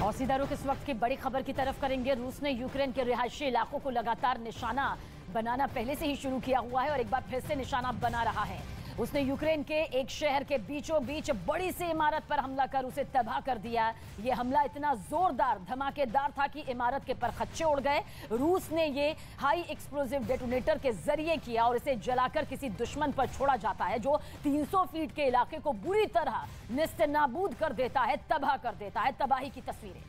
और सीधा रुख इस वक्त की बड़ी खबर की तरफ करेंगे। रूस ने यूक्रेन के रिहायशी इलाकों को लगातार निशाना बनाना पहले से ही शुरू किया हुआ है और एक बार फिर से निशाना बना रहा है। उसने यूक्रेन के एक शहर के बीचों बीच बड़ी सी इमारत पर हमला कर उसे तबाह कर दिया। यह हमला इतना जोरदार धमाकेदार था कि इमारत के परखच्चे उड़ गए। रूस ने ये हाई एक्सप्लोजिव डेटोनेटर के जरिए किया और इसे जलाकर किसी दुश्मन पर छोड़ा जाता है जो 300 फीट के इलाके को बुरी तरह नेस्तनाबूद कर देता है, तबाह कर देता है। तबाही की तस्वीरें।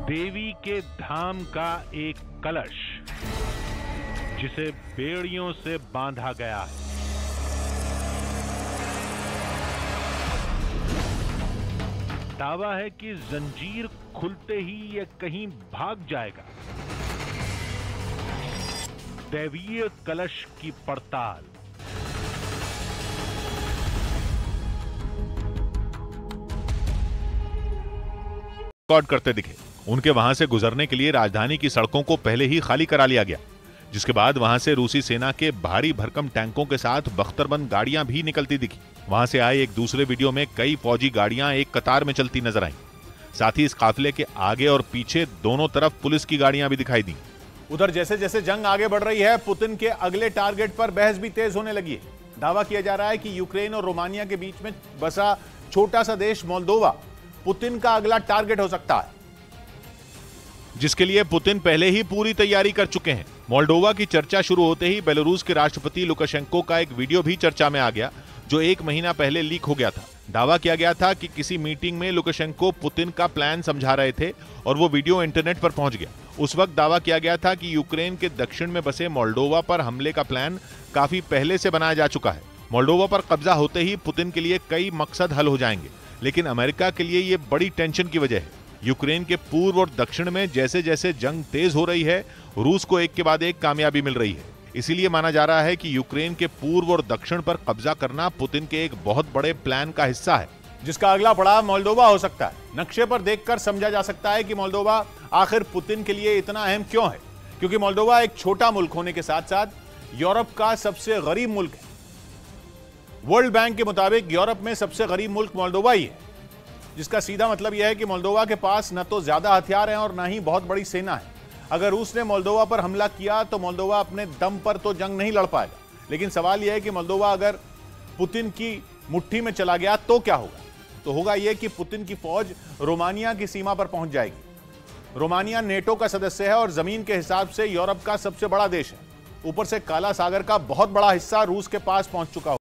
देवी के धाम का एक कलश जिसे बेड़ियों से बांधा गया है। दावा है कि जंजीर खुलते ही यह कहीं भाग जाएगा। दैवीय कलश की पड़ताल। रिकॉर्ड करते दिखे। उनके वहां से गुजरने के लिए राजधानी की सड़कों को पहले ही खाली करा लिया गया, जिसके बाद वहां से रूसी सेना के भारी भरकम टैंकों के साथ बख्तरबंद गाड़ियां भी निकलती दिखी। वहां से आए एक दूसरे वीडियो में कई फौजी गाड़ियां एक कतार में चलती नजर आईं। साथ ही इस काफिले के आगे और पीछे दोनों तरफ पुलिस की गाड़ियां भी दिखाई दी। उधर जैसे जैसे जंग आगे बढ़ रही है, पुतिन के अगले टारगेट पर बहस भी तेज होने लगी है। दावा किया जा रहा है कि यूक्रेन और रोमानिया के बीच में बसा छोटा सा देश मोल्दोवा पुतिन का अगला टारगेट हो सकता है, जिसके लिए पुतिन पहले ही पूरी तैयारी कर चुके हैं। मोल्डोवा की चर्चा शुरू होते ही बेलारूस के राष्ट्रपति लुकाशेंको का एक वीडियो भी चर्चा में आ गया, जो 1 महीना पहले लीक हो गया था। दावा किया गया था कि किसी मीटिंग में लुकाशेंको पुतिन का प्लान समझा रहे थे और वो वीडियो इंटरनेट पर पहुंच गया। उस वक्त दावा किया गया था कि यूक्रेन के दक्षिण में बसे मोल्डोवा पर हमले का प्लान काफी पहले से बनाया जा चुका है। मोल्डोवा पर कब्जा होते ही पुतिन के लिए कई मकसद हल हो जाएंगे, लेकिन अमेरिका के लिए ये बड़ी टेंशन की वजह है। यूक्रेन के पूर्व और दक्षिण में जैसे जैसे जंग तेज हो रही है, रूस को एक के बाद एक कामयाबी मिल रही है। इसीलिए माना जा रहा है कि यूक्रेन के पूर्व और दक्षिण पर कब्जा करना पुतिन के एक बहुत बड़े प्लान का हिस्सा है, जिसका अगला पड़ाव मोल्दोवा हो सकता है। नक्शे पर देखकर समझा जा सकता है कि मोल्दोवा आखिर पुतिन के लिए इतना अहम क्यों है, क्योंकि मोल्दोवा एक छोटा मुल्क होने के साथ साथ यूरोप का सबसे गरीब मुल्क है। वर्ल्ड बैंक के मुताबिक यूरोप में सबसे गरीब मुल्क मोल्दोवा ही है, जिसका सीधा मतलब यह है कि मोल्दोवा के पास न तो ज्यादा हथियार हैं और न ही बहुत बड़ी सेना है। अगर रूस ने मोल्दोवा पर हमला किया तो मोल्दोवा अपने दम पर तो जंग नहीं लड़ पाएगा, लेकिन सवाल यह है कि मोल्दोवा अगर पुतिन की मुट्ठी में चला गया तो क्या होगा? तो होगा यह कि पुतिन की फौज रोमानिया की सीमा पर पहुंच जाएगी। रोमानिया नेटो का सदस्य है और जमीन के हिसाब से यूरोप का सबसे बड़ा देश है। ऊपर से काला सागर का बहुत बड़ा हिस्सा रूस के पास पहुंच चुका